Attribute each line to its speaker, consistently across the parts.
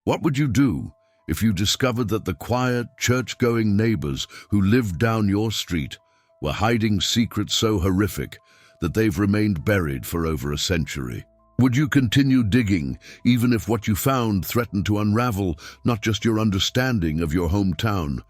Speaker 1: What would you do if you discovered that the quiet, church-going neighbors who lived down your street were hiding secrets so horrific that they've remained buried for over a century? Would you continue digging, even if what you found threatened to unravel not just your understanding of your hometown,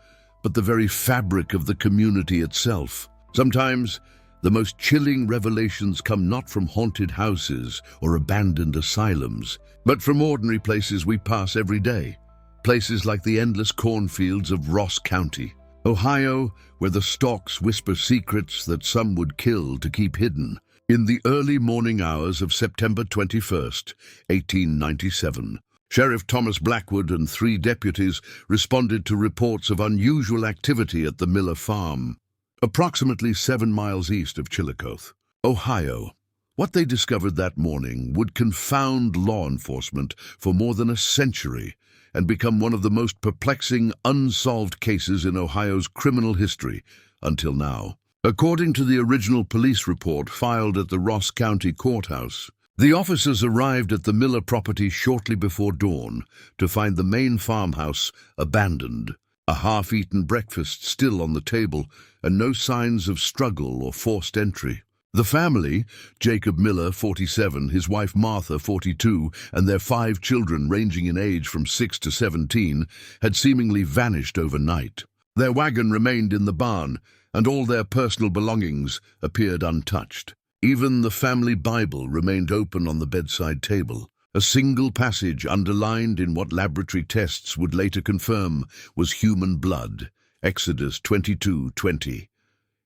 Speaker 1: but the very fabric of the community itself? Sometimes, the most chilling revelations come not from haunted houses or abandoned asylums, but from ordinary places we pass every day. Places like the endless cornfields of Ross County, Ohio, where the stalks whisper secrets that some would kill to keep hidden. In the early morning hours of September 21st, 1897, Sheriff Thomas Blackwood and 3 deputies responded to reports of unusual activity at the Miller farm, approximately 7 miles east of Chillicothe, Ohio. What they discovered that morning would confound law enforcement for more than a century and become one of the most perplexing, unsolved cases in Ohio's criminal history until now. According to the original police report filed at the Ross County Courthouse, the officers arrived at the Miller property shortly before dawn to find the main farmhouse abandoned, a half-eaten breakfast still on the table, and no signs of struggle or forced entry. The family, Jacob Miller, 47, his wife Martha, 42, and their 5 children ranging in age from 6 to 17, had seemingly vanished overnight. Their wagon remained in the barn, and all their personal belongings appeared untouched. Even the family Bible remained open on the bedside table. A single passage underlined in what laboratory tests would later confirm was human blood, Exodus 22:20.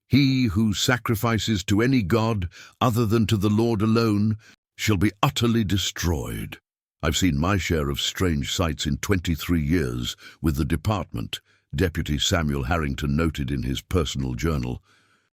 Speaker 1: He who sacrifices to any god other than to the Lord alone shall be utterly destroyed. I've seen my share of strange sights in 23 years with the department, Deputy Samuel Harrington noted in his personal journal,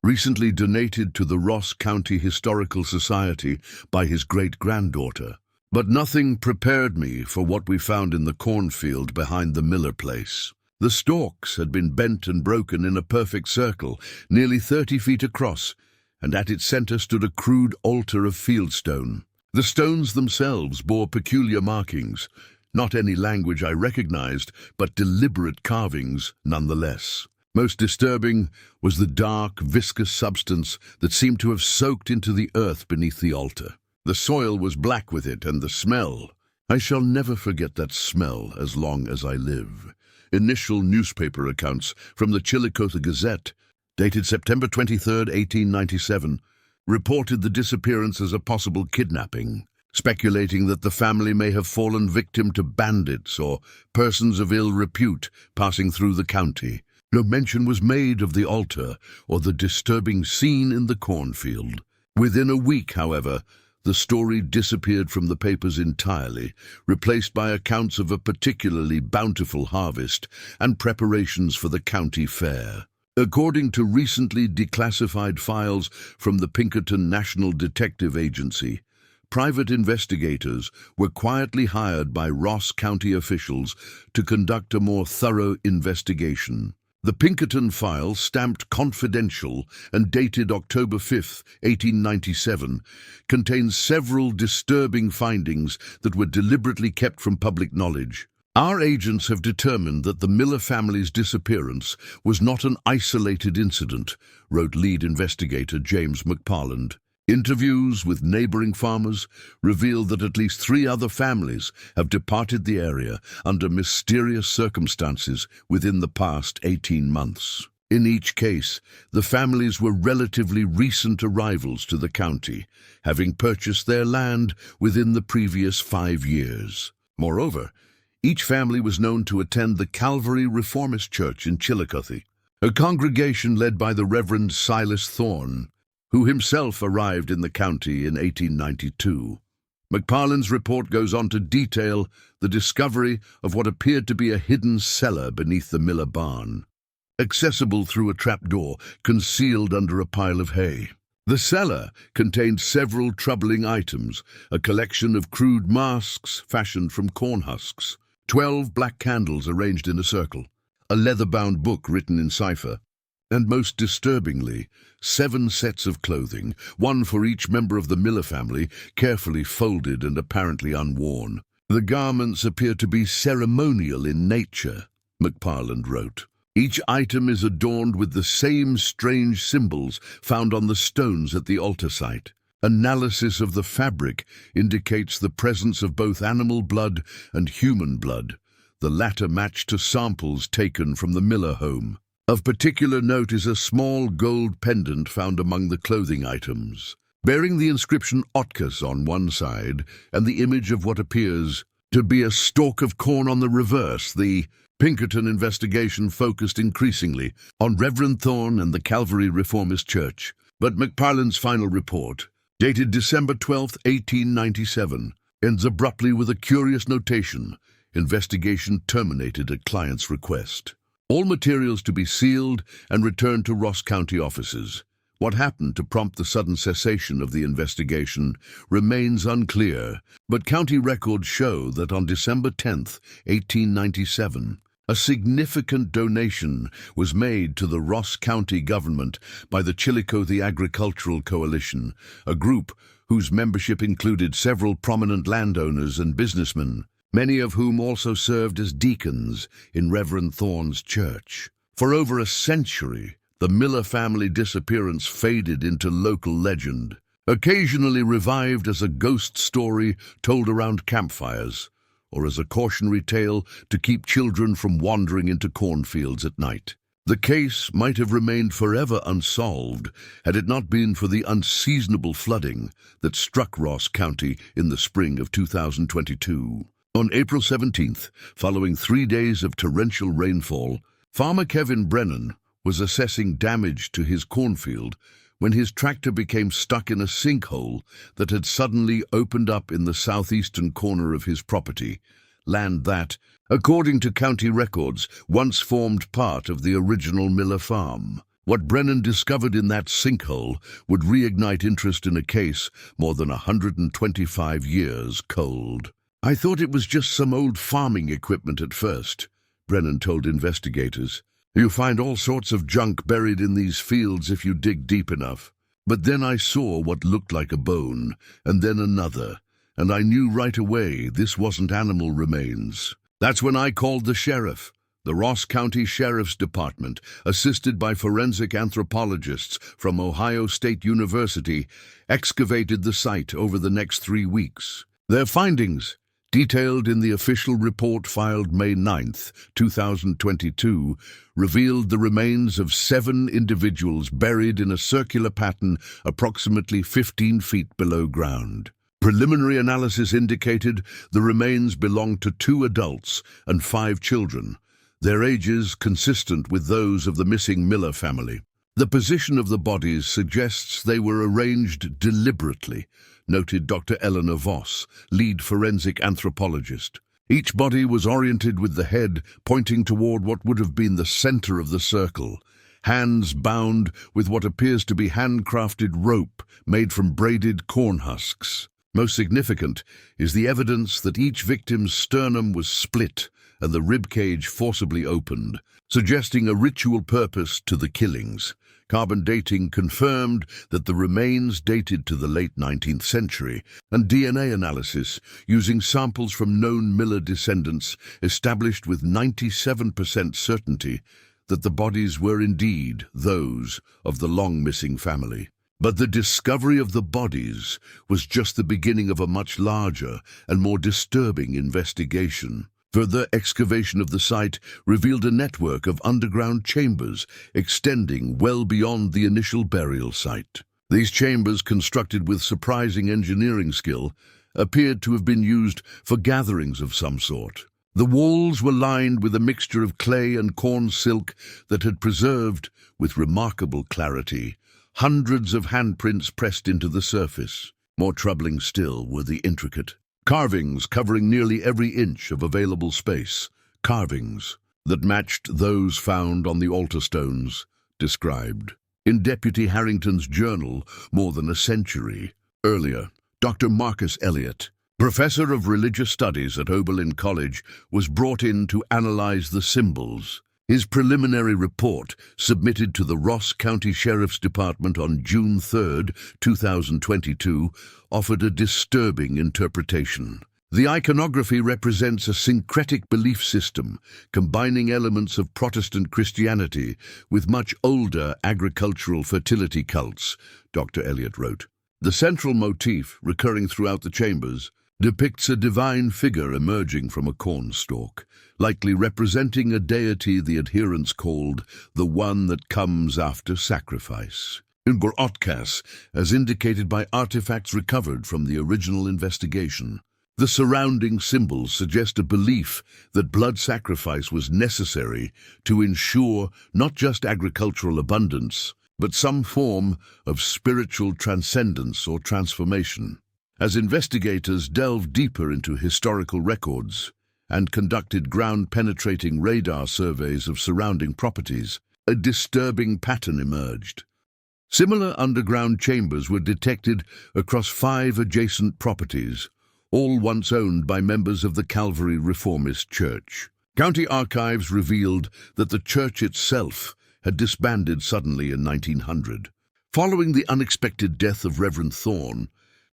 Speaker 1: recently donated to the Ross County Historical Society by his great-granddaughter. But nothing prepared me for what we found in the cornfield behind the Miller place. The stalks had been bent and broken in a perfect circle, nearly 30 feet across, and at its center stood a crude altar of fieldstone. The stones themselves bore peculiar markings, not any language I recognized, but deliberate carvings nonetheless. Most disturbing was the dark, viscous substance that seemed to have soaked into the earth beneath the altar. The soil was black with it, and the smell. I shall never forget that smell as long as I live. Initial newspaper accounts from the Chillicothe Gazette, dated September 23, 1897, reported the disappearance as a possible kidnapping, speculating that the family may have fallen victim to bandits or persons of ill repute passing through the county. No mention was made of the altar or the disturbing scene in the cornfield. Within a week, however, the story disappeared from the papers entirely, replaced by accounts of a particularly bountiful harvest and preparations for the county fair. According to recently declassified files from the Pinkerton National Detective Agency, private investigators were quietly hired by Ross County officials to conduct a more thorough investigation. The Pinkerton file, stamped confidential and dated October 5, 1897, contains several disturbing findings that were deliberately kept from public knowledge. Our agents have determined that the Miller family's disappearance was not an isolated incident, wrote lead investigator James McParland. Interviews with neighboring farmers revealed that at least 3 other families have departed the area under mysterious circumstances within the past 18 months. In each case, the families were relatively recent arrivals to the county, having purchased their land within the previous 5 years. Moreover, each family was known to attend the Calvary Reformist Church in Chillicothe, a congregation led by the Reverend Silas Thorne, who himself arrived in the county in 1892. McParland's report goes on to detail the discovery of what appeared to be a hidden cellar beneath the Miller barn, accessible through a trapdoor concealed under a pile of hay. The cellar contained several troubling items, a collection of crude masks fashioned from corn husks, 12 black candles arranged in a circle, a leather-bound book written in cipher, and most disturbingly, 7 sets of clothing, 1 for each member of the Miller family, carefully folded and apparently unworn. The garments appear to be ceremonial in nature, McParland wrote. Each item is adorned with the same strange symbols found on the stones at the altar site. Analysis of the fabric indicates the presence of both animal blood and human blood, the latter matched to samples taken from the Miller home. Of particular note is a small gold pendant found among the clothing items, bearing the inscription Otkas on one side and the image of what appears to be a stalk of corn on the reverse. The Pinkerton investigation focused increasingly on Reverend Thorne and the Calvary Reformist Church, but McParland's final report, dated December 12, 1897, ends abruptly with a curious notation: investigation terminated at client's request. All materials to be sealed and returned to Ross County offices. What happened to prompt the sudden cessation of the investigation remains unclear, but county records show that on December 10, 1897, a significant donation was made to the Ross County government by the Chillicothe Agricultural Coalition, a group whose membership included several prominent landowners and businessmen, many of whom also served as deacons in Reverend Thorne's church. For over a century, the Miller family disappearance faded into local legend, occasionally revived as a ghost story told around campfires, or as a cautionary tale to keep children from wandering into cornfields at night. The case might have remained forever unsolved had it not been for the unseasonable flooding that struck Ross County in the spring of 2022. On April 17th, following 3 days of torrential rainfall, farmer Kevin Brennan was assessing damage to his cornfield when his tractor became stuck in a sinkhole that had suddenly opened up in the southeastern corner of his property, land that, according to county records, once formed part of the original Miller farm. What Brennan discovered in that sinkhole would reignite interest in a case more than 125 years cold. "I thought it was just some old farming equipment at first," Brennan told investigators. "You find all sorts of junk buried in these fields if you dig deep enough. But then I saw what looked like a bone, and then another, and I knew right away this wasn't animal remains. That's when I called the sheriff. The Ross County Sheriff's Department, assisted by forensic anthropologists from Ohio State University, excavated the site over the next 3 weeks. Their findings, detailed in the official report filed May 9, 2022, revealed the remains of 7 individuals buried in a circular pattern approximately 15 feet below ground. Preliminary analysis indicated the remains belonged to 2 adults and 5 children, their ages consistent with those of the missing Miller family. The position of the bodies suggests they were arranged deliberately, noted Dr. Eleanor Voss, lead forensic anthropologist. Each body was oriented with the head pointing toward what would have been the center of the circle, hands bound with what appears to be handcrafted rope made from braided corn husks. Most significant is the evidence that each victim's sternum was split and the rib cage forcibly opened, suggesting a ritual purpose to the killings. Carbon dating confirmed that the remains dated to the late 19th century, and DNA analysis, using samples from known Miller descendants, established with 97% certainty that the bodies were indeed those of the long-missing family. But the discovery of the bodies was just the beginning of a much larger and more disturbing investigation. Further excavation of the site revealed a network of underground chambers extending well beyond the initial burial site. These chambers, constructed with surprising engineering skill, appeared to have been used for gatherings of some sort. The walls were lined with a mixture of clay and corn silk that had preserved, with remarkable clarity, hundreds of handprints pressed into the surface. More troubling still were the intricate carvings covering nearly every inch of available space, carvings that matched those found on the altar stones described in Deputy Harrington's journal more than a century earlier. Dr. Marcus Elliott, professor of religious studies at Oberlin College, was brought in to analyze the symbols. His preliminary report, submitted to the Ross County Sheriff's Department on June 3, 2022, offered a disturbing interpretation. The iconography represents a syncretic belief system, combining elements of Protestant Christianity with much older agricultural fertility cults, Dr. Eliot wrote. The central motif, recurring throughout the chambers, depicts a divine figure emerging from a corn stalk, likely representing a deity the adherents called the one that comes after sacrifice. Otkas, as indicated by artifacts recovered from the original investigation. The surrounding symbols suggest a belief that blood sacrifice was necessary to ensure not just agricultural abundance, but some form of spiritual transcendence or transformation. As investigators delved deeper into historical records and conducted ground-penetrating radar surveys of surrounding properties, a disturbing pattern emerged. Similar underground chambers were detected across 5 adjacent properties, all once owned by members of the Calvary Reformist Church. County archives revealed that the church itself had disbanded suddenly in 1900, following the unexpected death of Reverend Thorne,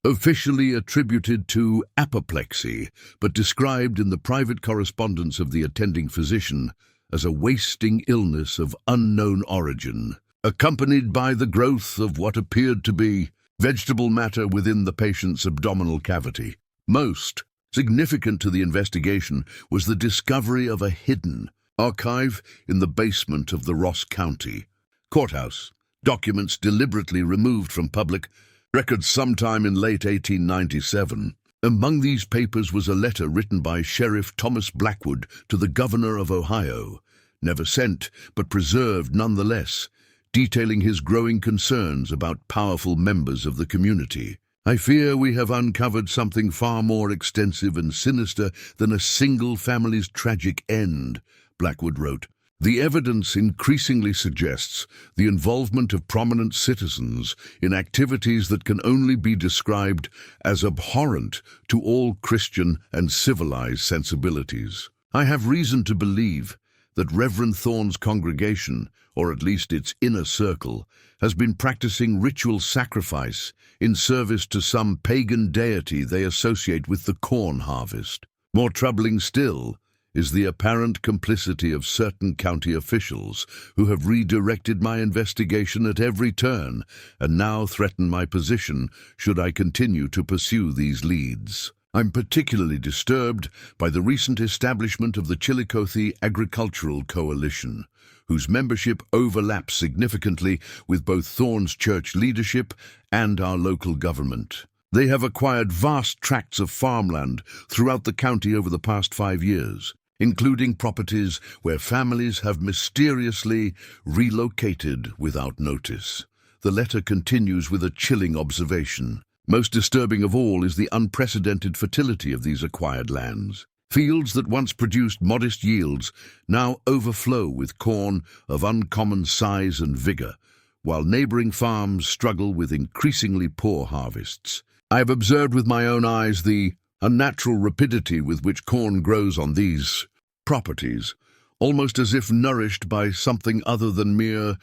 Speaker 1: officially attributed to apoplexy, but described in the private correspondence of the attending physician as a wasting illness of unknown origin, accompanied by the growth of what appeared to be vegetable matter within the patient's abdominal cavity. Most significant to the investigation was the discovery of a hidden archive in the basement of the Ross County courthouse, documents deliberately removed from public records sometime in late 1897. Among these papers was a letter written by Sheriff Thomas Blackwood to the governor of Ohio, never sent but preserved nonetheless, detailing his growing concerns about powerful members of the community. I fear we have uncovered something far more extensive and sinister than a single family's tragic end, Blackwood wrote. The evidence increasingly suggests the involvement of prominent citizens in activities that can only be described as abhorrent to all Christian and civilized sensibilities. I have reason to believe that Reverend Thorne's congregation, or at least its inner circle, has been practicing ritual sacrifice in service to some pagan deity they associate with the corn harvest. More troubling still is the apparent complicity of certain county officials who have redirected my investigation at every turn and now threaten my position should I continue to pursue these leads. I'm particularly disturbed by the recent establishment of the Chillicothe Agricultural Coalition, whose membership overlaps significantly with both Thorne's church leadership and our local government. They have acquired vast tracts of farmland throughout the county over the past 5 years, including properties where families have mysteriously relocated without notice. The letter continues with a chilling observation. Most disturbing of all is the unprecedented fertility of these acquired lands. Fields that once produced modest yields now overflow with corn of uncommon size and vigor, while neighboring farms struggle with increasingly poor harvests. I have observed with my own eyes the unnatural rapidity with which corn grows on these properties, almost as if nourished by something other than mere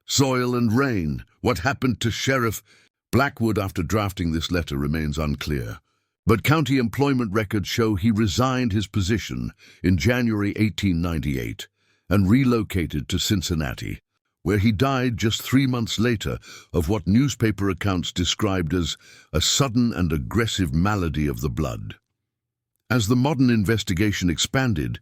Speaker 1: soil and rain. What happened to Sheriff Blackwood after drafting this letter remains unclear, but county employment records show he resigned his position in January 1898 and relocated to Cincinnati, where he died just 3 months later of what newspaper accounts described as a sudden and aggressive malady of the blood. As the modern investigation expanded,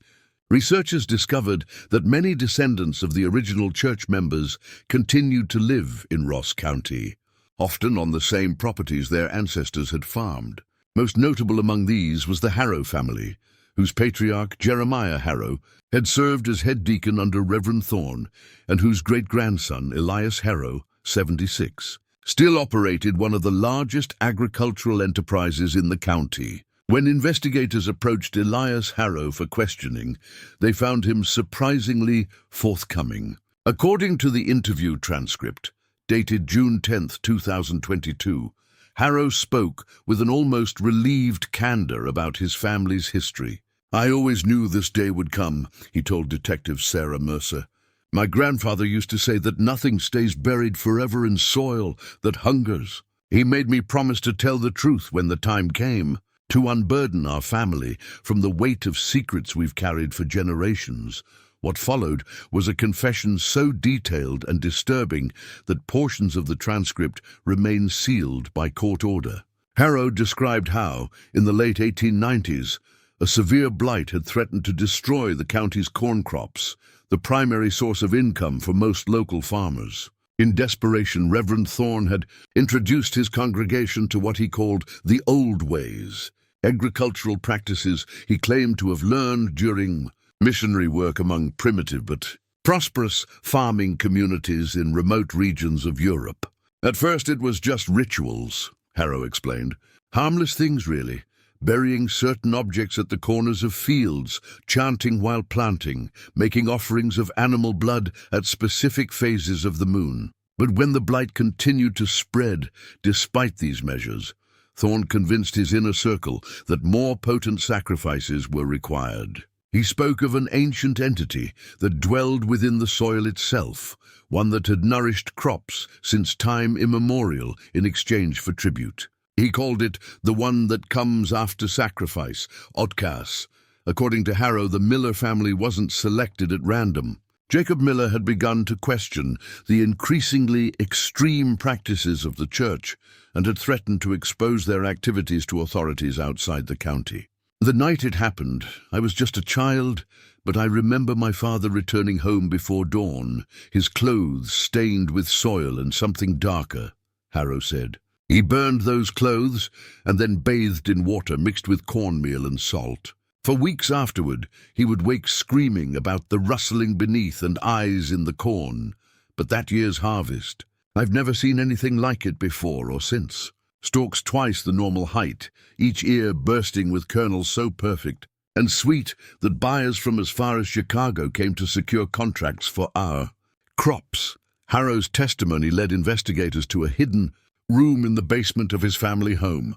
Speaker 1: researchers discovered that many descendants of the original church members continued to live in Ross County, often on the same properties their ancestors had farmed. Most notable among these was the Harrow family, whose patriarch, Jeremiah Harrow, had served as head deacon under Reverend Thorne, and whose great-grandson, Elias Harrow, 76, still operated one of the largest agricultural enterprises in the county. When investigators approached Elias Harrow for questioning, they found him surprisingly forthcoming. According to the interview transcript, dated June 10, 2022, Harrow spoke with an almost relieved candor about his family's history. "I always knew this day would come," he told Detective Sarah Mercer. "My grandfather used to say that nothing stays buried forever in soil that hungers. He made me promise to tell the truth when the time came. to unburden our family from the weight of secrets we've carried for generations. What followed was a confession so detailed and disturbing that portions of the transcript remain sealed by court order. Harrow described how, in the late 1890s, a severe blight had threatened to destroy the county's corn crops, the primary source of income for most local farmers. In desperation, Reverend Thorne had introduced his congregation to what he called the old ways, agricultural practices he claimed to have learned during missionary work among primitive but prosperous farming communities in remote regions of Europe. At first it was just rituals, Harrow explained. Harmless things, really. Burying certain objects at the corners of fields, chanting while planting, making offerings of animal blood at specific phases of the moon. But when the blight continued to spread, despite these measures, Thorne convinced his inner circle that more potent sacrifices were required. He spoke of an ancient entity that dwelled within the soil itself, one that had nourished crops since time immemorial in exchange for tribute. He called it the one that comes after sacrifice, Otkas. According to Harrow, the Miller family wasn't selected at random. Jacob Miller had begun to question the increasingly extreme practices of the church and had threatened to expose their activities to authorities outside the county. The night it happened, I was just a child, but I remember my father returning home before dawn, his clothes stained with soil and something darker, Harrow said. He burned those clothes and then bathed in water mixed with cornmeal and salt. For weeks afterward, he would wake screaming about the rustling beneath and eyes in the corn. But that year's harvest, I've never seen anything like it before or since. Stalks twice the normal height, each ear bursting with kernels so perfect and sweet that buyers from as far as Chicago came to secure contracts for our crops. Harrow's testimony led investigators to a hidden room in the basement of his family home,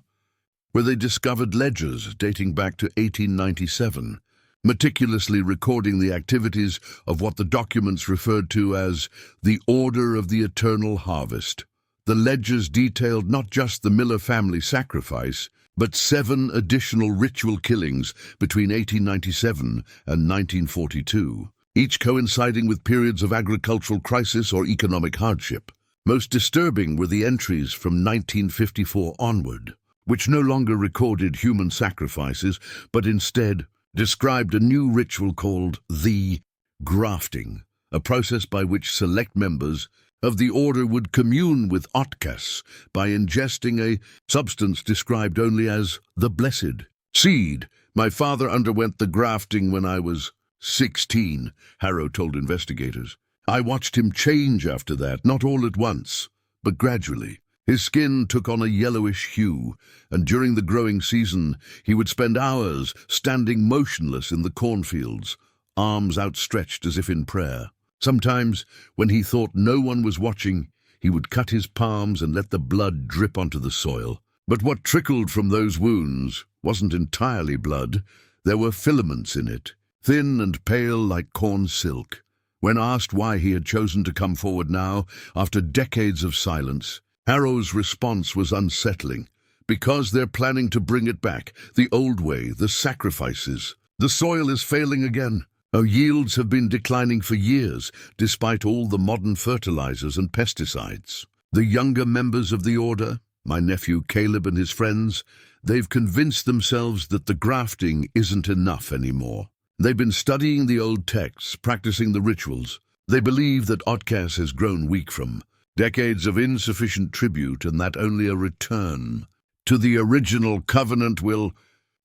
Speaker 1: where they discovered ledgers dating back to 1897, meticulously recording the activities of what the documents referred to as the Order of the Eternal Harvest. The ledgers detailed not just the Miller family sacrifice, but 7 additional ritual killings between 1897 and 1942, each coinciding with periods of agricultural crisis or economic hardship. Most disturbing were the entries from 1954 onward, which no longer recorded human sacrifices, but instead described a new ritual called the grafting, a process by which select members of the order would commune with Otkas by ingesting a substance described only as the blessed seed. My father underwent the grafting when I was 16, Harrow told investigators. I watched him change after that, not all at once, but gradually. His skin took on a yellowish hue, and during the growing season he would spend hours standing motionless in the cornfields, arms outstretched as if in prayer. Sometimes, when he thought no one was watching, he would cut his palms and let the blood drip onto the soil. But what trickled from those wounds wasn't entirely blood. There were filaments in it, thin and pale like corn silk. When asked why he had chosen to come forward now, after decades of silence, Harrow's response was unsettling. Because they're planning to bring it back, the old way, the sacrifices. The soil is failing again. Our yields have been declining for years, despite all the modern fertilizers and pesticides. The younger members of the order, my nephew Caleb and his friends, they've convinced themselves that the grafting isn't enough anymore. They've been studying the old texts, practicing the rituals. They believe that Otkas has grown weak from decades of insufficient tribute, and that only a return to the original covenant will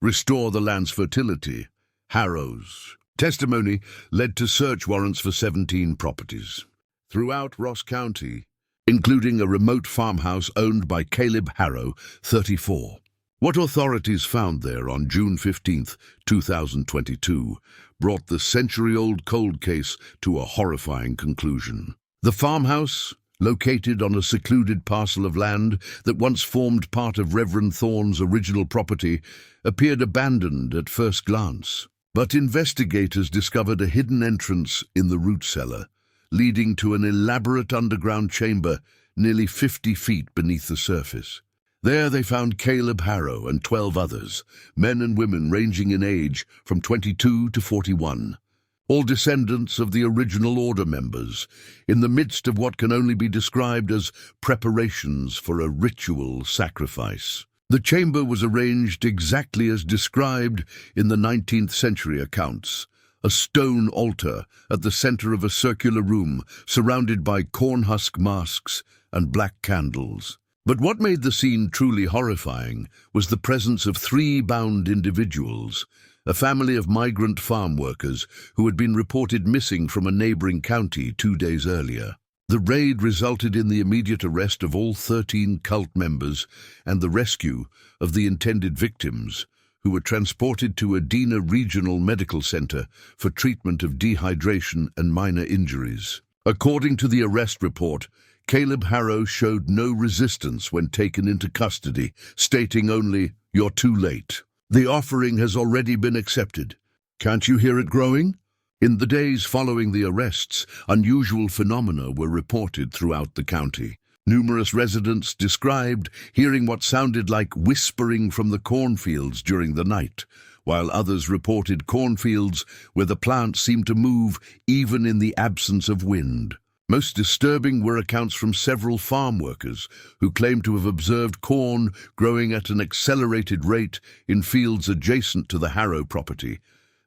Speaker 1: restore the land's fertility. Harrow's testimony led to search warrants for 17 properties throughout Ross County, including a remote farmhouse owned by Caleb Harrow, 34. What authorities found there on June 15, 2022, brought the century-old cold case to a horrifying conclusion. The farmhouse, located on a secluded parcel of land that once formed part of Reverend Thorne's original property, appeared abandoned at first glance. But investigators discovered a hidden entrance in the root cellar, leading to an elaborate underground chamber nearly 50 feet beneath the surface. There they found Caleb Harrow and 12 others, men and women ranging in age from 22 to 41, all descendants of the original order members, in the midst of what can only be described as preparations for a ritual sacrifice. The chamber was arranged exactly as described in the 19th century accounts, a stone altar at the center of a circular room surrounded by corn husk masks and black candles. But what made the scene truly horrifying was the presence of 3 bound individuals, a family of migrant farm workers who had been reported missing from a neighboring county 2 days earlier. The raid resulted in the immediate arrest of all 13 cult members and the rescue of the intended victims, who were transported to Adena Regional Medical Center for treatment of dehydration and minor injuries. According to the arrest report, Caleb Harrow showed no resistance when taken into custody, stating only, "You're too late. The offering has already been accepted. Can't you hear it growing?" In the days following the arrests, unusual phenomena were reported throughout the county. Numerous residents described hearing what sounded like whispering from the cornfields during the night, while others reported cornfields where the plants seemed to move even in the absence of wind. Most disturbing were accounts from several farm workers who claimed to have observed corn growing at an accelerated rate in fields adjacent to the Harrow property,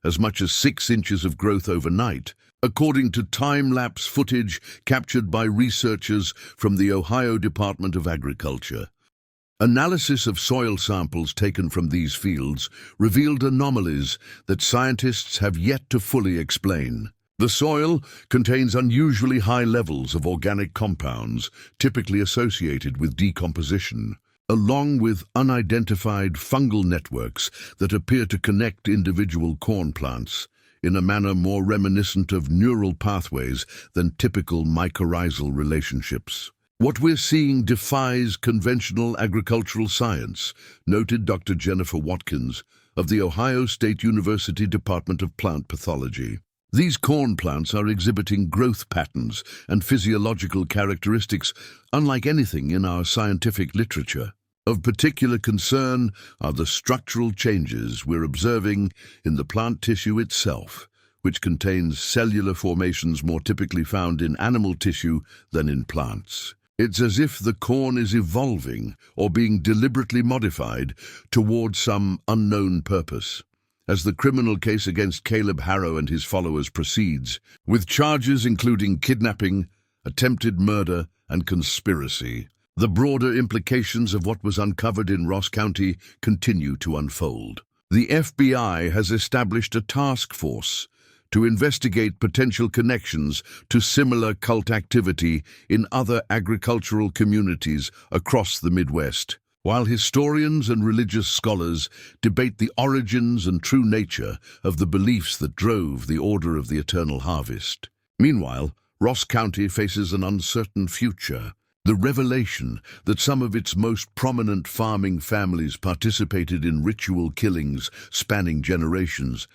Speaker 1: as much as 6 inches of growth overnight, according to time-lapse footage captured by researchers from the Ohio Department of Agriculture. Analysis of soil samples taken from these fields revealed anomalies that scientists have yet to fully explain. The soil contains unusually high levels of organic compounds typically associated with decomposition, along with unidentified fungal networks that appear to connect individual corn plants in a manner more reminiscent of neural pathways than typical mycorrhizal relationships. "What we're seeing defies conventional agricultural science," noted Dr. Jennifer Watkins of the Ohio State University Department of Plant Pathology. These corn plants are exhibiting growth patterns and physiological characteristics unlike anything in our scientific literature. Of particular concern are the structural changes we're observing in the plant tissue itself, which contains cellular formations more typically found in animal tissue than in plants. It's as if the corn is evolving or being deliberately modified towards some unknown purpose. As the criminal case against Caleb Harrow and his followers proceeds, with charges including kidnapping, attempted murder, and conspiracy, the broader implications of what was uncovered in Ross County continue to unfold. The FBI has established a task force to investigate potential connections to similar cult activity in other agricultural communities across the Midwest, while historians and religious scholars debate the origins and true nature of the beliefs that drove the Order of the Eternal Harvest. Meanwhile, Ross County faces an uncertain future. The revelation that some of its most prominent farming families participated in ritual killings spanning generations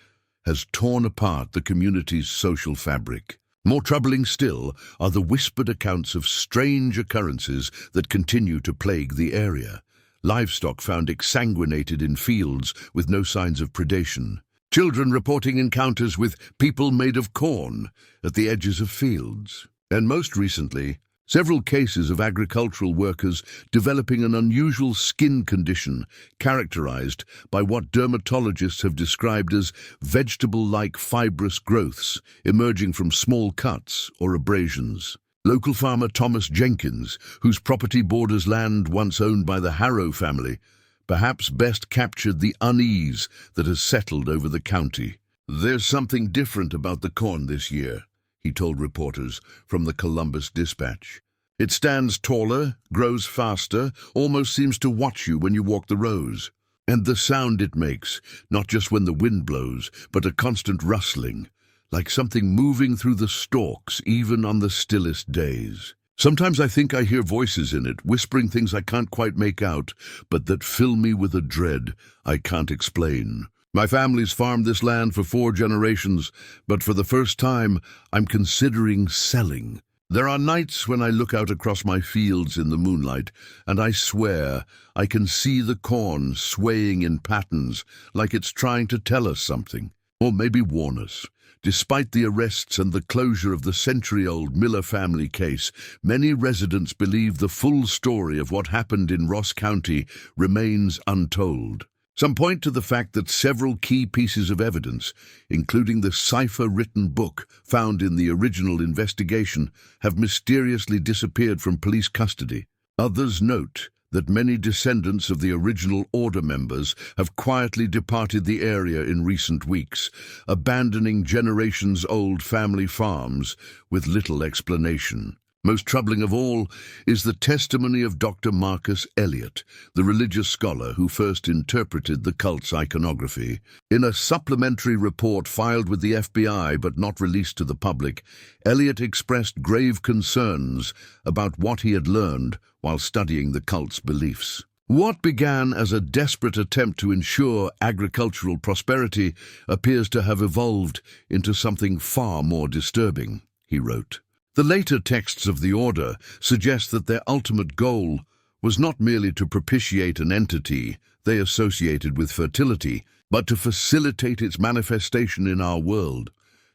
Speaker 1: has torn apart the community's social fabric. More troubling still are the whispered accounts of strange occurrences that continue to plague the area. Livestock found exsanguinated in fields with no signs of predation. Children reporting encounters with people made of corn at the edges of fields. And most recently, several cases of agricultural workers developing an unusual skin condition characterized by what dermatologists have described as vegetable-like fibrous growths emerging from small cuts or abrasions. Local farmer Thomas Jenkins, whose property borders land once owned by the Harrow family, perhaps best captured the unease that has settled over the county. "There's something different about the corn this year," he told reporters from the Columbus Dispatch. "It stands taller, grows faster, almost seems to watch you when you walk the rows. And the sound it makes, not just when the wind blows, but a constant rustling, like something moving through the stalks even on the stillest days. Sometimes I think I hear voices in it, whispering things I can't quite make out, but that fill me with a dread I can't explain. My family's farmed this land for 4 generations, but for the first time I'm considering selling. There are nights when I look out across my fields in the moonlight, and I swear I can see the corn swaying in patterns like it's trying to tell us something, or maybe warn us. Despite the arrests and the closure of the century-old Miller family case, many residents believe the full story of what happened in Ross County remains untold. Some point to the fact that several key pieces of evidence, including the cipher-written book found in the original investigation, have mysteriously disappeared from police custody. Others note that many descendants of the original order members have quietly departed the area in recent weeks, abandoning generations-old family farms with little explanation. Most troubling of all is the testimony of Dr. Marcus Elliott, the religious scholar who first interpreted the cult's iconography. In a supplementary report filed with the FBI but not released to the public, Elliott expressed grave concerns about what he had learned while studying the cult's beliefs. What began as a desperate attempt to ensure agricultural prosperity appears to have evolved into something far more disturbing, he wrote. The later texts of the order suggest that their ultimate goal was not merely to propitiate an entity they associated with fertility, but to facilitate its manifestation in our world,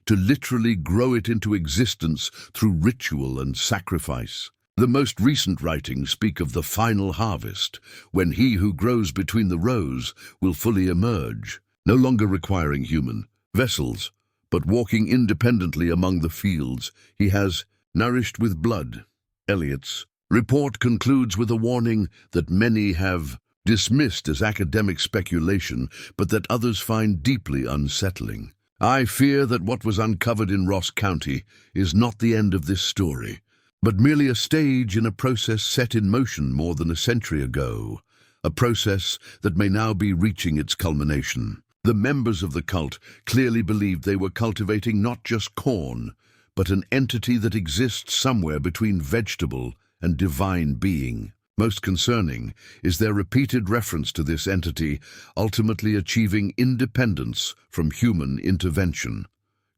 Speaker 1: to literally grow it into existence through ritual and sacrifice. The most recent writings speak of the final harvest, when he who grows between the rows will fully emerge, no longer requiring human vessels, but walking independently among the fields he has nourished with blood. Elliott's report concludes with a warning that many have dismissed as academic speculation, but that others find deeply unsettling. I fear that what was uncovered in Ross County is not the end of this story, but merely a stage in a process set in motion more than a century ago, a process that may now be reaching its culmination. The members of the cult clearly believed they were cultivating not just corn, but an entity that exists somewhere between vegetable and divine being. Most concerning is their repeated reference to this entity ultimately achieving independence from human intervention,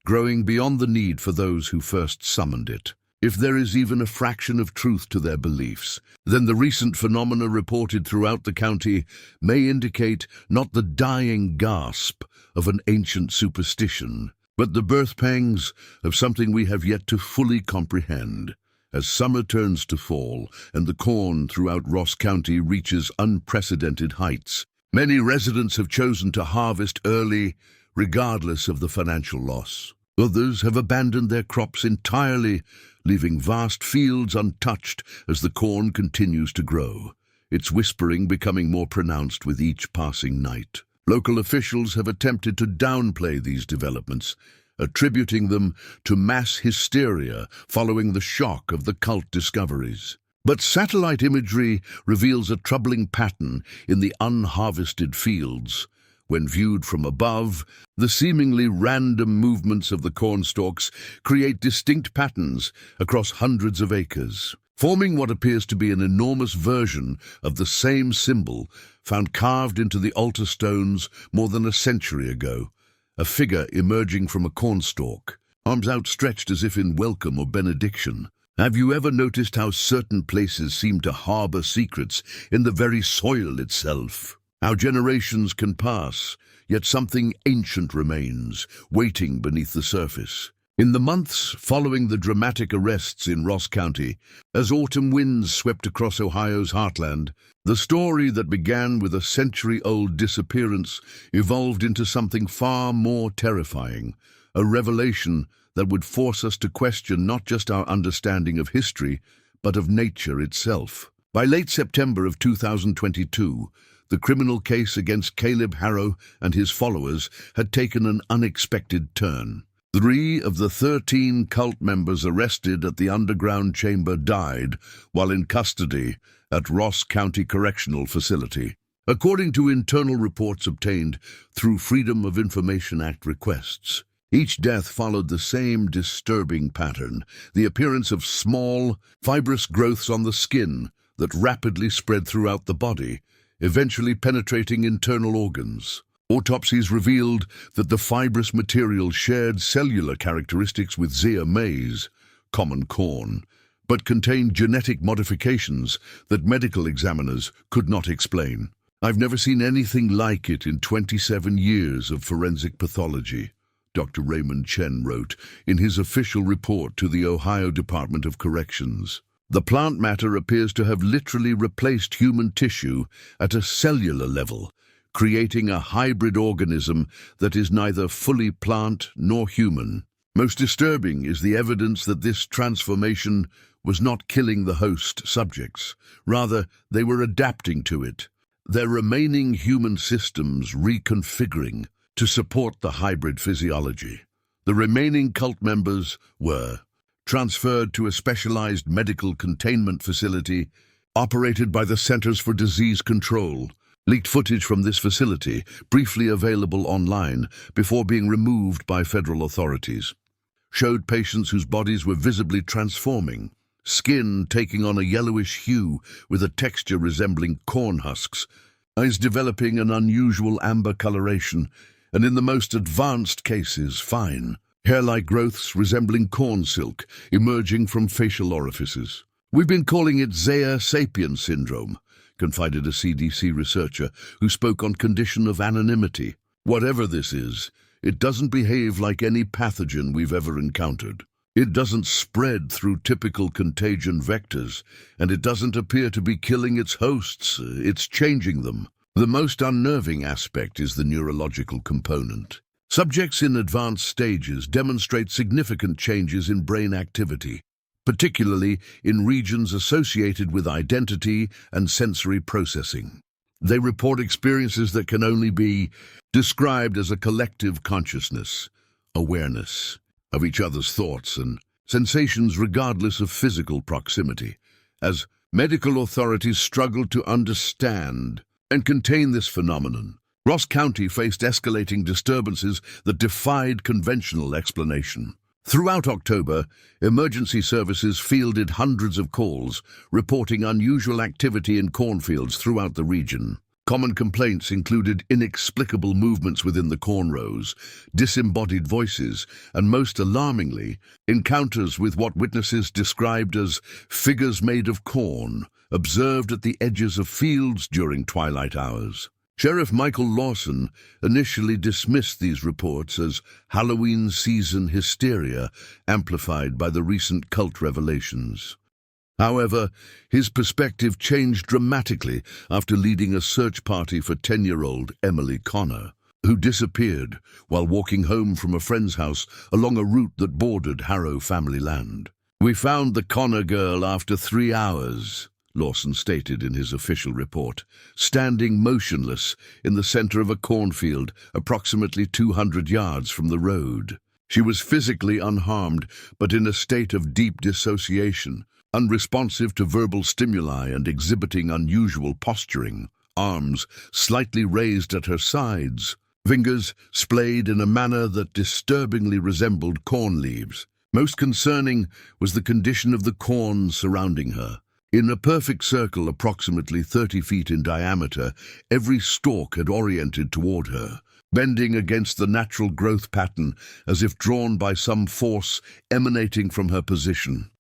Speaker 1: growing beyond the need for those who first summoned it. If there is even a fraction of truth to their beliefs, then the recent phenomena reported throughout the county may indicate not the dying gasp of an ancient superstition, but the birth pangs of something we have yet to fully comprehend. As summer turns to fall and the corn throughout Ross County reaches unprecedented heights, many residents have chosen to harvest early, regardless of the financial loss. Others have abandoned their crops entirely, leaving vast fields untouched as the corn continues to grow, its whispering becoming more pronounced with each passing night. Local officials have attempted to downplay these developments, attributing them to mass hysteria following the shock of the cult discoveries. But satellite imagery reveals a troubling pattern in the unharvested fields. When viewed from above, the seemingly random movements of the cornstalks create distinct patterns across hundreds of acres, forming what appears to be an enormous version of the same symbol found carved into the altar stones more than a century ago, a figure emerging from a cornstalk, arms outstretched as if in welcome or benediction. Have you ever noticed how certain places seem to harbor secrets in the very soil itself? How generations can pass, yet something ancient remains, waiting beneath the surface. In the months following the dramatic arrests in Ross County, as autumn winds swept across Ohio's heartland, the story that began with a century-old disappearance evolved into something far more terrifying, a revelation that would force us to question not just our understanding of history, but of nature itself. By late September of 2022, the criminal case against Caleb Harrow and his followers had taken an unexpected turn. 3 of the 13 cult members arrested at the underground chamber died while in custody at Ross County Correctional Facility, according to internal reports obtained through Freedom of Information Act requests. Each death followed the same disturbing pattern, the appearance of small, fibrous growths on the skin that rapidly spread throughout the body, eventually penetrating internal organs. Autopsies revealed that the fibrous material shared cellular characteristics with Zea mays, common corn, but contained genetic modifications that medical examiners could not explain. I've never seen anything like it in 27 years of forensic pathology, Dr. Raymond Chen wrote in his official report to the Ohio Department of Corrections. The plant matter appears to have literally replaced human tissue at a cellular level, creating a hybrid organism that is neither fully plant nor human. Most disturbing is the evidence that this transformation was not killing the host subjects. Rather, they were adapting to it, their remaining human systems reconfiguring to support the hybrid physiology. The remaining cult members were transferred to a specialized medical containment facility operated by the Centers for Disease Control. Leaked footage from this facility, briefly available online before being removed by federal authorities, showed patients whose bodies were visibly transforming, skin taking on a yellowish hue with a texture resembling corn husks, eyes developing an unusual amber coloration, and in the most advanced cases, fine, hair-like growths resembling corn silk emerging from facial orifices. We've been calling it Zea sapiens syndrome, confided a CDC researcher who spoke on condition of anonymity. Whatever this is, it doesn't behave like any pathogen we've ever encountered. It doesn't spread through typical contagion vectors, and it doesn't appear to be killing its hosts, it's changing them. The most unnerving aspect is the neurological component. Subjects in advanced stages demonstrate significant changes in brain activity, particularly in regions associated with identity and sensory processing. They report experiences that can only be described as a collective consciousness, awareness of each other's thoughts and sensations regardless of physical proximity. As medical authorities struggle to understand and contain this phenomenon, Ross County faced escalating disturbances that defied conventional explanation. Throughout October, emergency services fielded hundreds of calls, reporting unusual activity in cornfields throughout the region. Common complaints included inexplicable movements within the corn rows, disembodied voices, and most alarmingly, encounters with what witnesses described as figures made of corn, observed at the edges of fields during twilight hours. Sheriff Michael Lawson initially dismissed these reports as Halloween season hysteria amplified by the recent cult revelations. However, his perspective changed dramatically after leading a search party for 10-year-old Emily Connor, who disappeared while walking home from a friend's house along a route that bordered Harrow family land. "We found the Connor girl after 3 hours," Lawson stated in his official report, standing motionless in the center of a cornfield approximately 200 yards from the road. She was physically unharmed, but in a state of deep dissociation, unresponsive to verbal stimuli and exhibiting unusual posturing, arms slightly raised at her sides, fingers splayed in a manner that disturbingly resembled corn leaves. Most concerning was the condition of the corn surrounding her. In a perfect circle approximately 30 feet in diameter, every stalk had oriented toward her, bending against the natural growth pattern as if drawn by some force emanating from her position.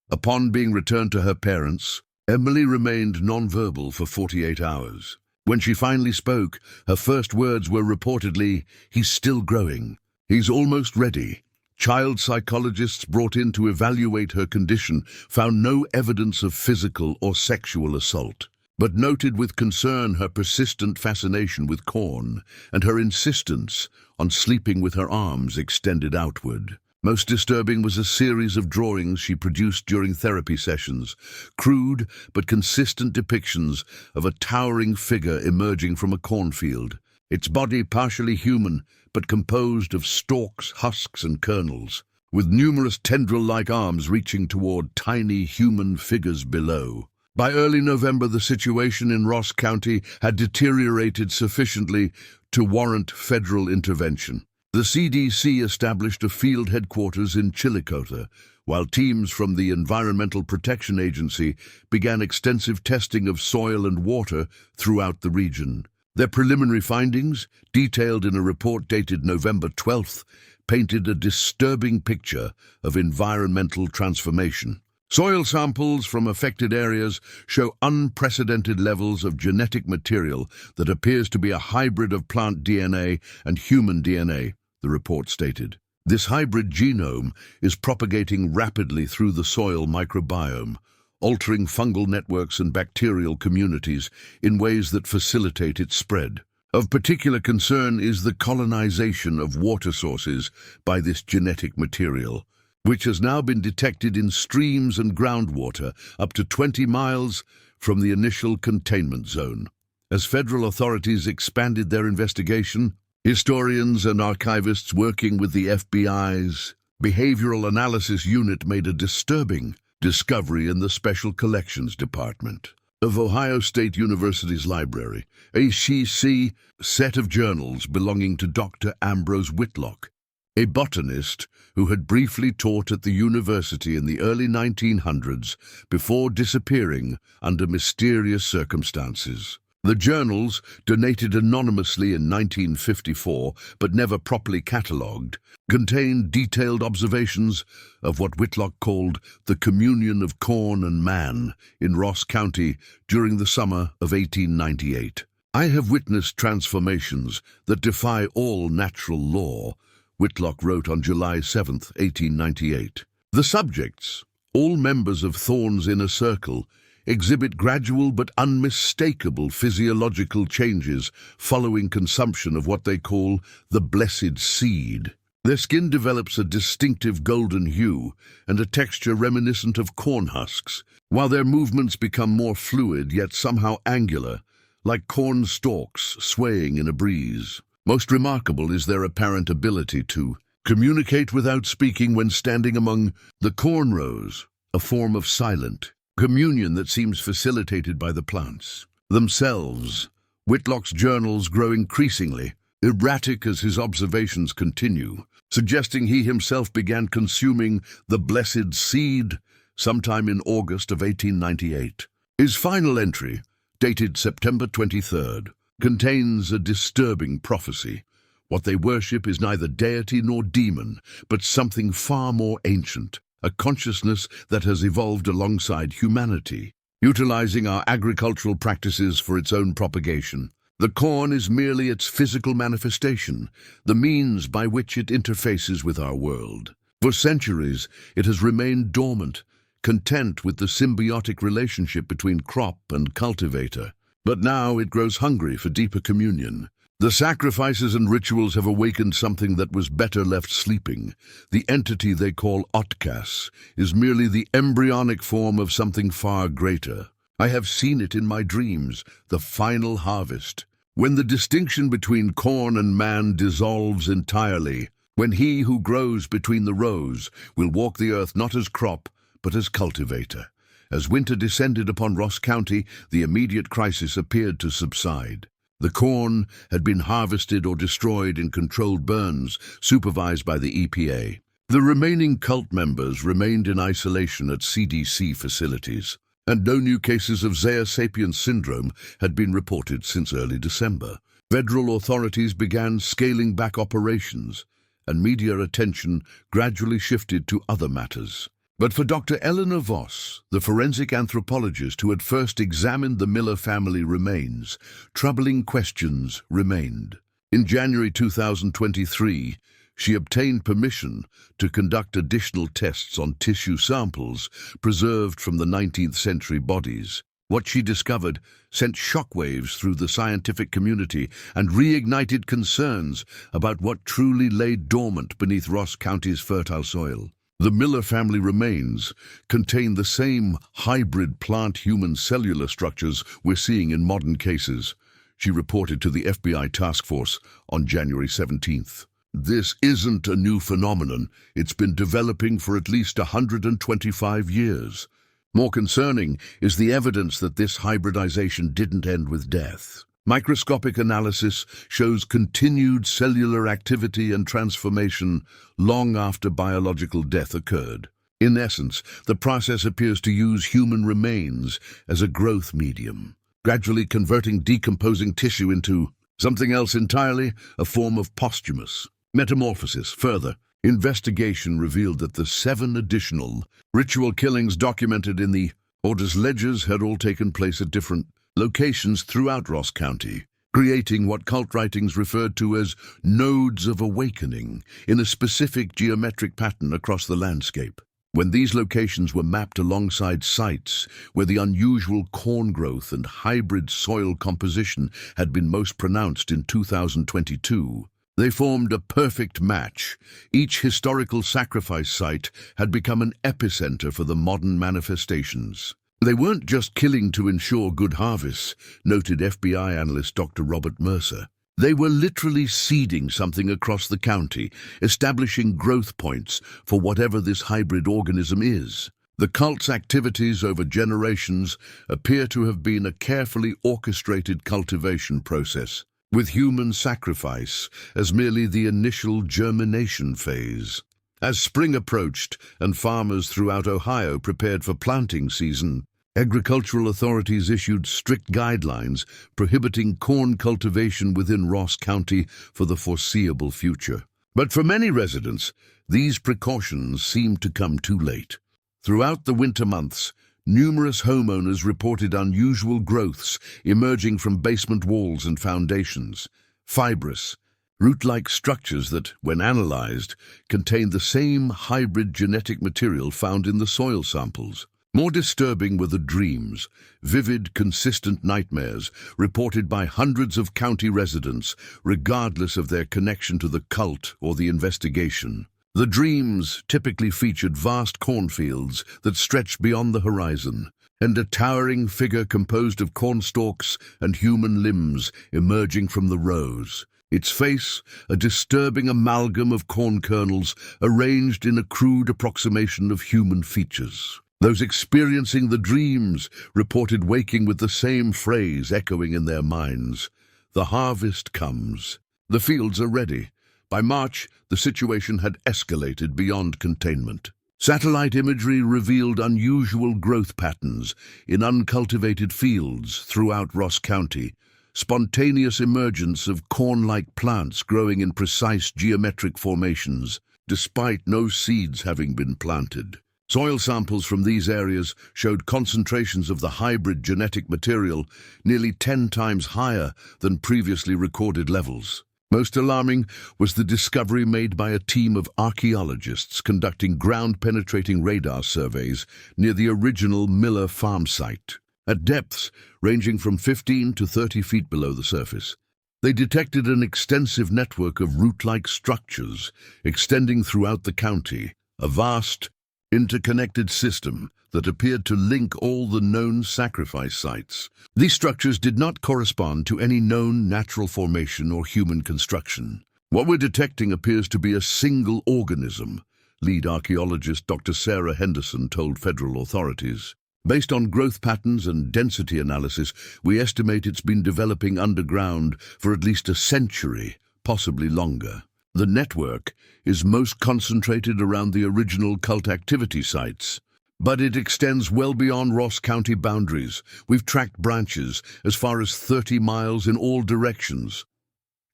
Speaker 1: Upon being returned to her parents, Emily remained nonverbal for 48 hours. When she finally spoke, her first words were reportedly, "He's still growing. He's almost ready." Child psychologists brought in to evaluate her condition found no evidence of physical or sexual assault, but noted with concern her persistent fascination with corn and her insistence on sleeping with her arms extended outward. Most disturbing was a series of drawings she produced during therapy sessions, crude but consistent depictions of a towering figure emerging from a cornfield, its body partially human but composed of stalks, husks, and kernels, with numerous tendril-like arms reaching toward tiny human figures below. By early November, the situation in Ross County had deteriorated sufficiently to warrant federal intervention. The CDC established a field headquarters in Chillicothe, while teams from the Environmental Protection Agency began extensive testing of soil and water throughout the region. Their preliminary findings, detailed in a report dated November 12th, painted a disturbing picture of environmental transformation. Soil samples from affected areas show unprecedented levels of genetic material that appears to be a hybrid of plant DNA and human DNA, the report stated. This hybrid genome is propagating rapidly through the soil microbiome, altering fungal networks and bacterial communities in ways that facilitate its spread. Of particular concern is the colonization of water sources by this genetic material, which has now been detected in streams and groundwater up to 20 miles from the initial containment zone. As federal authorities expanded their investigation, historians and archivists working with the FBI's Behavioral Analysis Unit made a disturbing discovery in the Special Collections Department of Ohio State University's library, a set of journals belonging to Dr. Ambrose Whitlock, a botanist who had briefly taught at the university in the early 1900s before disappearing under mysterious circumstances. The journals, donated anonymously in 1954 but never properly catalogued, contained detailed observations of what Whitlock called the communion of corn and man in Ross County during the summer of 1898. "I have witnessed transformations that defy all natural law," Whitlock wrote on July 7, 1898. The subjects, all members of Thorne's inner circle, exhibit gradual but unmistakable physiological changes following consumption of what they call the blessed seed. Their skin develops a distinctive golden hue and a texture reminiscent of corn husks, while their movements become more fluid yet somehow angular, like corn stalks swaying in a breeze. Most remarkable is their apparent ability to communicate without speaking when standing among the corn rows, a form of silent communion that seems facilitated by the plants themselves. Whitlock's journals grow increasingly erratic as his observations continue, suggesting he himself began consuming the blessed seed sometime in August of 1898. His final entry, dated September 23rd, contains a disturbing prophecy. What they worship is neither deity nor demon, but something far more ancient, a consciousness that has evolved alongside humanity, utilizing our agricultural practices for its own propagation. The corn is merely its physical manifestation, the means by which it interfaces with our world. For centuries, it has remained dormant, content with the symbiotic relationship between crop and cultivator. But now it grows hungry for deeper communion. The sacrifices and rituals have awakened something that was better left sleeping. The entity they call Otkas is merely the embryonic form of something far greater. I have seen it in my dreams, the final harvest, when the distinction between corn and man dissolves entirely, when he who grows between the rows will walk the earth not as crop, but as cultivator. As winter descended upon Ross County, the immediate crisis appeared to subside. The corn had been harvested or destroyed in controlled burns, supervised by the EPA. The remaining cult members remained in isolation at CDC facilities, and no new cases of Zea sapiens syndrome had been reported since early December. Federal authorities began scaling back operations, and media attention gradually shifted to other matters. But for Dr. Eleanor Voss, the forensic anthropologist who had first examined the Miller family remains, troubling questions remained. In January 2023, she obtained permission to conduct additional tests on tissue samples preserved from the 19th century bodies. What she discovered sent shockwaves through the scientific community and reignited concerns about what truly lay dormant beneath Ross County's fertile soil. The Miller family remains contain the same hybrid plant-human cellular structures we're seeing in modern cases, she reported to the FBI task force on January 17th. This isn't a new phenomenon. It's been developing for at least 125 years. More concerning is the evidence that this hybridization didn't end with death. Microscopic analysis shows continued cellular activity and transformation long after biological death occurred. In essence, the process appears to use human remains as a growth medium. gradually converting decomposing tissue into something else entirely, a form of posthumous metamorphosis. Further, investigation revealed that the 7 additional ritual killings documented in the Order's ledgers had all taken place at different locations throughout Ross County, creating what cult writings referred to as nodes of awakening in a specific geometric pattern across the landscape. When these locations were mapped alongside sites where the unusual corn growth and hybrid soil composition had been most pronounced in 2022, they formed a perfect match. Each historical sacrifice site had become an epicenter for the modern manifestations. They weren't just killing to ensure good harvests, noted FBI analyst Dr. Robert Mercer. They were literally seeding something across the county, establishing growth points for whatever this hybrid organism is. The cult's activities over generations appear to have been a carefully orchestrated cultivation process, with human sacrifice as merely the initial germination phase. As spring approached and farmers throughout Ohio prepared for planting season, agricultural authorities issued strict guidelines prohibiting corn cultivation within Ross County for the foreseeable future. But for many residents, these precautions seemed to come too late. Throughout the winter months, numerous homeowners reported unusual growths emerging from basement walls and foundations, fibrous, root-like structures that, when analyzed, contained the same hybrid genetic material found in the soil samples. More disturbing were the dreams, vivid, consistent nightmares reported by hundreds of county residents, regardless of their connection to the cult or the investigation. The dreams typically featured vast cornfields that stretched beyond the horizon, and a towering figure composed of corn stalks and human limbs emerging from the rows. Its face, a disturbing amalgam of corn kernels arranged in a crude approximation of human features. Those experiencing the dreams reported waking with the same phrase echoing in their minds: "The harvest comes. The fields are ready." By March, the situation had escalated beyond containment. Satellite imagery revealed unusual growth patterns in uncultivated fields throughout Ross County, spontaneous emergence of corn-like plants growing in precise geometric formations, despite no seeds having been planted. Soil samples from these areas showed concentrations of the hybrid genetic material nearly 10 times higher than previously recorded levels. Most alarming was the discovery made by a team of archaeologists conducting ground-penetrating radar surveys near the original Miller farm site. At depths ranging from 15 to 30 feet below the surface, they detected an extensive network of root-like structures extending throughout the county, a vast, interconnected system that appeared to link all the known sacrifice sites. These structures did not correspond to any known natural formation or human construction. What we're detecting appears to be a single organism, lead archaeologist Dr. Sarah Henderson told federal authorities. Based on growth patterns and density analysis, we estimate it's been developing underground for at least a century, possibly longer. The network is most concentrated around the original cult activity sites, but it extends well beyond Ross County boundaries. We've tracked branches as far as 30 miles in all directions.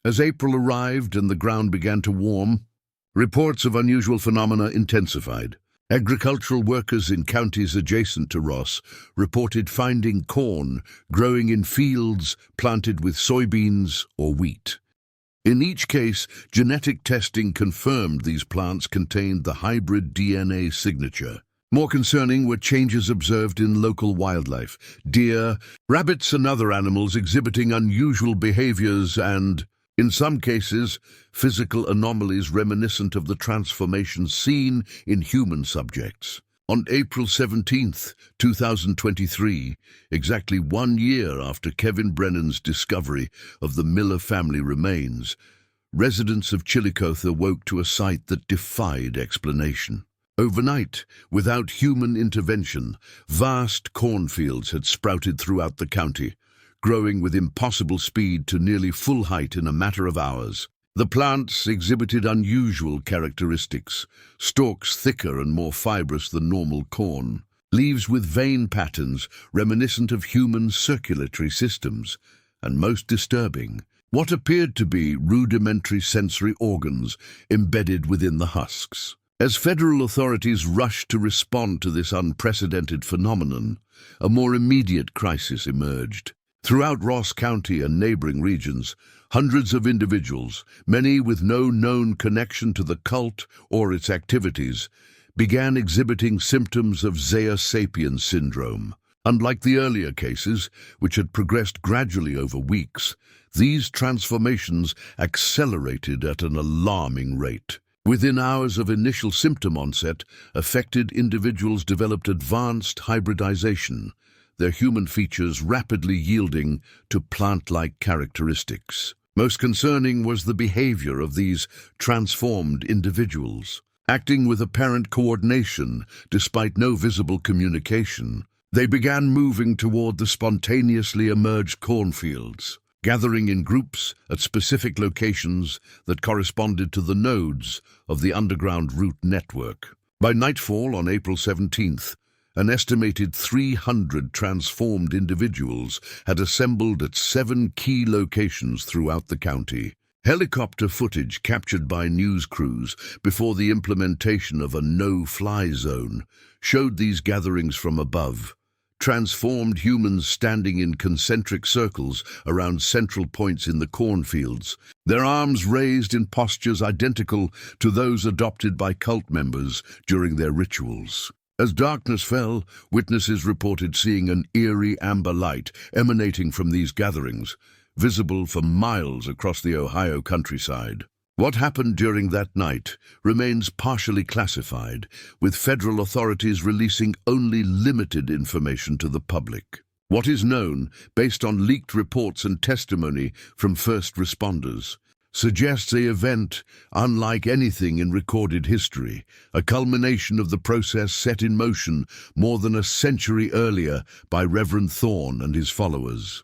Speaker 1: As April arrived and the ground began to warm, reports of unusual phenomena intensified. Agricultural workers in counties adjacent to Ross reported finding corn growing in fields planted with soybeans or wheat. In each case, genetic testing confirmed these plants contained the hybrid DNA signature. More concerning were changes observed in local wildlife: deer, rabbits and other animals exhibiting unusual behaviors and, in some cases, physical anomalies reminiscent of the transformations seen in human subjects. On April 17, 2023, exactly 1 year after Kevin Brennan's discovery of the Miller family remains, residents of Chillicothe awoke to a sight that defied explanation. Overnight, without human intervention, vast cornfields had sprouted throughout the county, growing with impossible speed to nearly full height in a matter of hours. The plants exhibited unusual characteristics, stalks thicker and more fibrous than normal corn, leaves with vein patterns reminiscent of human circulatory systems, and most disturbing, what appeared to be rudimentary sensory organs embedded within the husks. As federal authorities rushed to respond to this unprecedented phenomenon, a more immediate crisis emerged. Throughout Ross County and neighboring regions, hundreds of individuals, many with no known connection to the cult or its activities, began exhibiting symptoms of Zea sapiens syndrome. Unlike the earlier cases, which had progressed gradually over weeks, these transformations accelerated at an alarming rate. Within hours of initial symptom onset, affected individuals developed advanced hybridization, their human features rapidly yielding to plant-like characteristics. Most concerning was the behavior of these transformed individuals. Acting with apparent coordination, despite no visible communication, they began moving toward the spontaneously emerged cornfields, gathering in groups at specific locations that corresponded to the nodes of the underground route network. By nightfall on April 17th, an estimated 300 transformed individuals had assembled at 7 key locations throughout the county. Helicopter footage captured by news crews before the implementation of a no-fly zone showed these gatherings from above. Transformed humans standing in concentric circles around central points in the cornfields, their arms raised in postures identical to those adopted by cult members during their rituals. As darkness fell, witnesses reported seeing an eerie amber light emanating from these gatherings, visible for miles across the Ohio countryside. What happened during that night remains partially classified, with federal authorities releasing only limited information to the public. What is known, based on leaked reports and testimony from first responders, suggests an event unlike anything in recorded history, a culmination of the process set in motion more than a century earlier by Reverend Thorne and his followers.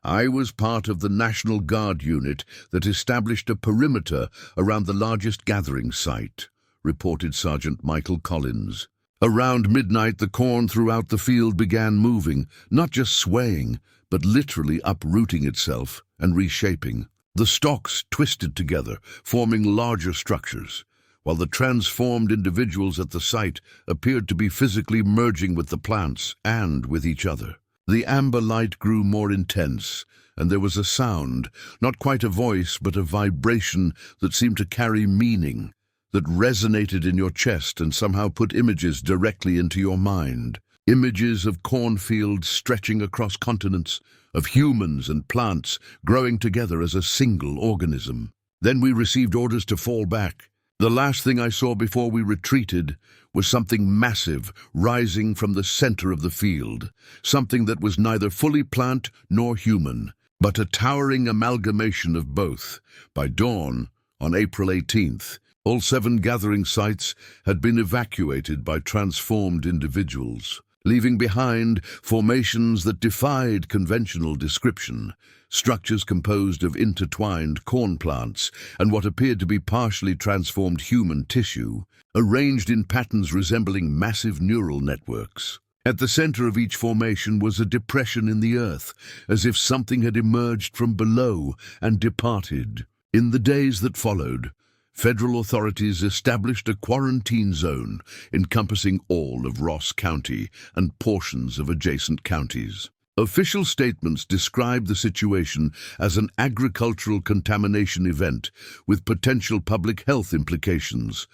Speaker 1: I was part of the National Guard unit that established a perimeter around the largest gathering site, reported Sergeant Michael Collins. Around midnight, the corn throughout the field began moving, not just swaying, but literally uprooting itself and reshaping. The stalks twisted together, forming larger structures, while the transformed individuals at the site appeared to be physically merging with the plants and with each other. The amber light grew more intense, and there was a sound, not quite a voice, but a vibration that seemed to carry meaning, that resonated in your chest and somehow put images directly into your mind. Images of cornfields stretching across continents, of humans and plants growing together as a single organism. Then we received orders to fall back. The last thing I saw before we retreated was something massive rising from the center of the field, something that was neither fully plant nor human, but a towering amalgamation of both. By dawn, on April 18th, all 7 gathering sites had been evacuated by transformed individuals, leaving behind formations that defied conventional description, structures composed of intertwined corn plants and what appeared to be partially transformed human tissue, arranged in patterns resembling massive neural networks. At the center of each formation was a depression in the earth, as if something had emerged from below and departed. In the days that followed, federal authorities established a quarantine zone encompassing all of Ross County and portions of adjacent counties. Official statements described the situation as an agricultural contamination event with potential public health implications,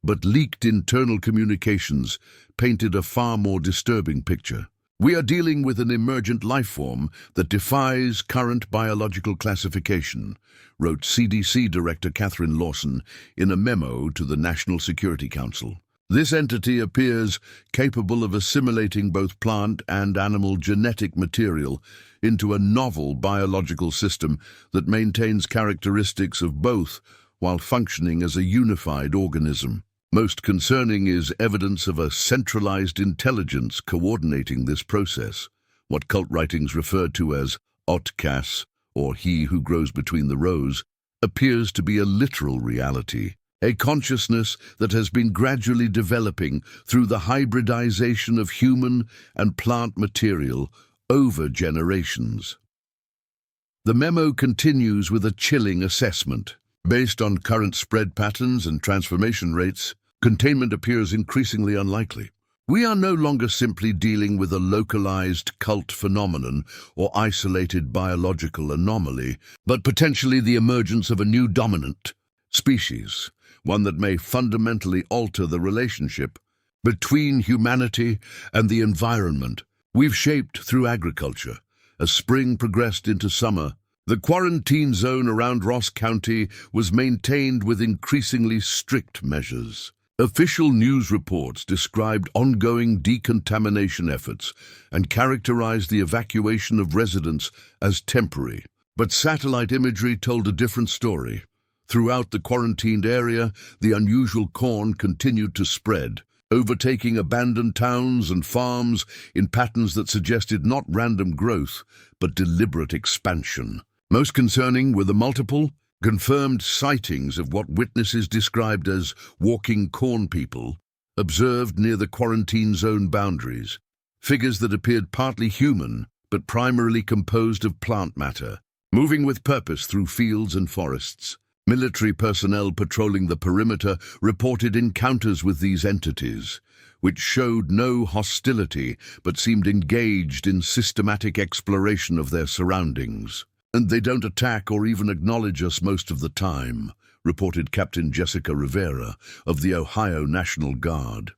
Speaker 1: but leaked internal communications painted a far more disturbing picture. We are dealing with an emergent life form that defies current biological classification, wrote CDC Director Catherine Lawson in a memo to the National Security Council. This entity appears capable of assimilating both plant and animal genetic material into a novel biological system that maintains characteristics of both while functioning as a unified organism. Most concerning is evidence of a centralized intelligence coordinating this process, what cult writings refer to as Otkas, or he who grows between the rows, appears to be a literal reality. a consciousness that has been gradually developing through the hybridization of human and plant material over generations. The memo continues with a chilling assessment. Based on current spread patterns and transformation rates, containment appears increasingly unlikely. We are no longer simply dealing with a localized cult phenomenon or isolated biological anomaly, but potentially the emergence of a new dominant species, one that may fundamentally alter the relationship between humanity and the environment we've shaped through agriculture. As spring progressed into summer, the quarantine zone around Ross County was maintained with increasingly strict measures. Official news reports described ongoing decontamination efforts and characterized the evacuation of residents as temporary. But satellite imagery told a different story. Throughout the quarantined area, the unusual corn continued to spread, overtaking abandoned towns and farms in patterns that suggested not random growth, but deliberate expansion. Most concerning were the multiple, confirmed sightings of what witnesses described as walking corn people, observed near the quarantine zone boundaries, figures that appeared partly human but primarily composed of plant matter, moving with purpose through fields and forests. Military personnel patrolling the perimeter reported encounters with these entities, which showed no hostility but seemed engaged in systematic exploration of their surroundings. "And they don't attack or even acknowledge us most of the time," reported Captain Jessica Rivera of the Ohio National Guard.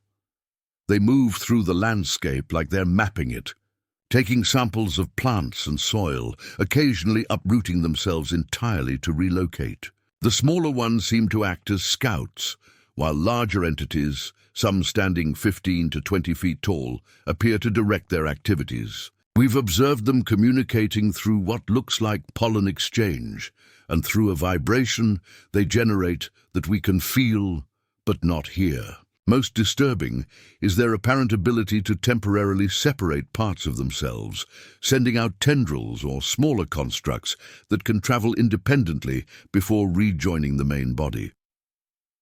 Speaker 1: "They move through the landscape like they're mapping it, taking samples of plants and soil, occasionally uprooting themselves entirely to relocate. The smaller ones seem to act as scouts, while larger entities, some standing 15 to 20 feet tall, appear to direct their activities. We've observed them communicating through what looks like pollen exchange, and through a vibration they generate that we can feel but not hear. Most disturbing is their apparent ability to temporarily separate parts of themselves, sending out tendrils or smaller constructs that can travel independently before rejoining the main body."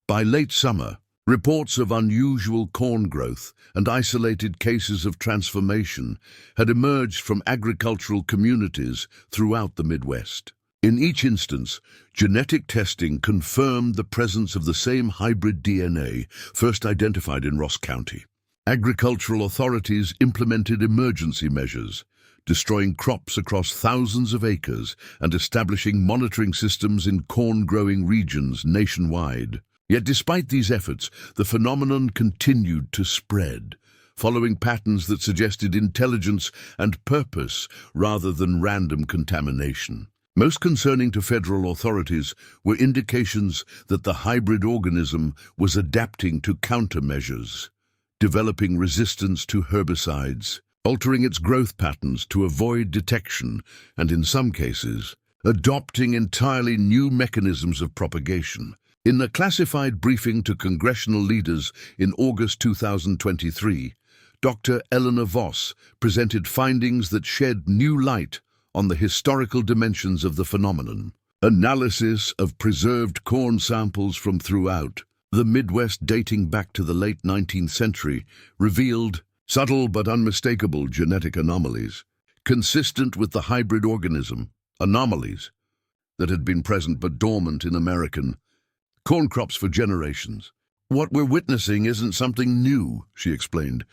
Speaker 1: By late summer, reports of unusual corn growth and isolated cases of transformation had emerged from agricultural communities throughout the Midwest. In each instance, genetic testing confirmed the presence of the same hybrid DNA first identified in Ross County. Agricultural authorities implemented emergency measures, destroying crops across thousands of acres and establishing monitoring systems in corn-growing regions nationwide. Yet despite these efforts, the phenomenon continued to spread, following patterns that suggested intelligence and purpose rather than random contamination. Most concerning to federal authorities were indications that the hybrid organism was adapting to countermeasures, developing resistance to herbicides, altering its growth patterns to avoid detection, and in some cases, adopting entirely new mechanisms of propagation. In a classified briefing to congressional leaders in August 2023, Dr. Eleanor Voss presented findings that shed new light on the historical dimensions of the phenomenon. Analysis of preserved corn samples from throughout the Midwest dating back to the late 19th century revealed subtle but unmistakable genetic anomalies, consistent with the hybrid organism, anomalies that had been present but dormant in American corn crops for generations. "What we're witnessing isn't something new," she explained.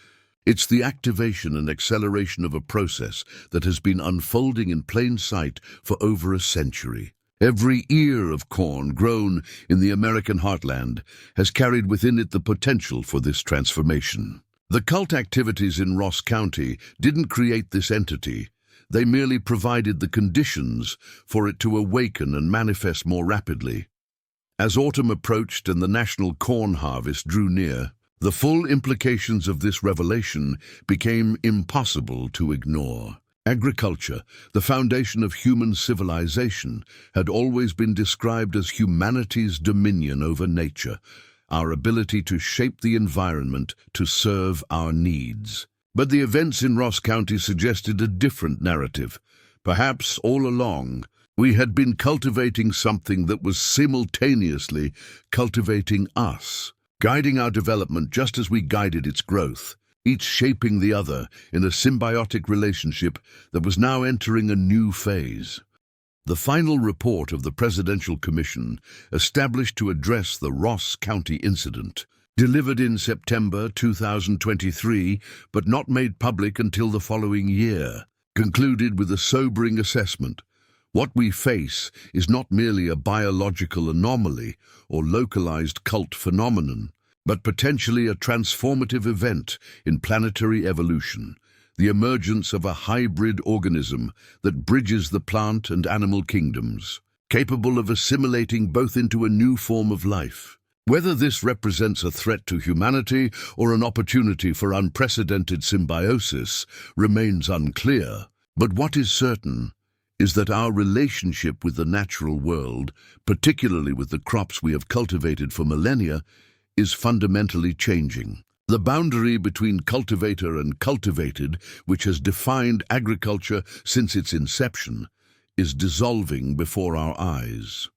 Speaker 1: "It's the activation and acceleration of a process that has been unfolding in plain sight for over a century. Every ear of corn grown in the American heartland has carried within it the potential for this transformation. The cult activities in Ross County didn't create this entity. They merely provided the conditions for it to awaken and manifest more rapidly. As autumn approached and the national corn harvest drew near, the full implications of this revelation became impossible to ignore. Agriculture, the foundation of human civilization, had always been described as humanity's dominion over nature, our ability to shape the environment to serve our needs. But the events in Ross County suggested a different narrative. Perhaps all along, We had been cultivating something that was simultaneously cultivating us, guiding our development just as we guided its growth, each shaping the other in a symbiotic relationship that was now entering a new phase. The final report of the Presidential Commission, established to address the Ross County incident, delivered in September 2023 but not made public until the following year, concluded with a sobering assessment. What we face is not merely a biological anomaly or localized cult phenomenon, but potentially a transformative event in planetary evolution, the emergence of a hybrid organism that bridges the plant and animal kingdoms, capable of assimilating both into a new form of life. Whether this represents a threat to humanity or an opportunity for unprecedented symbiosis remains unclear, but what is certain is that our relationship with the natural world, particularly with the crops we have cultivated for millennia, is fundamentally changing. The boundary between cultivator and cultivated, which has defined agriculture since its inception, is dissolving before our eyes.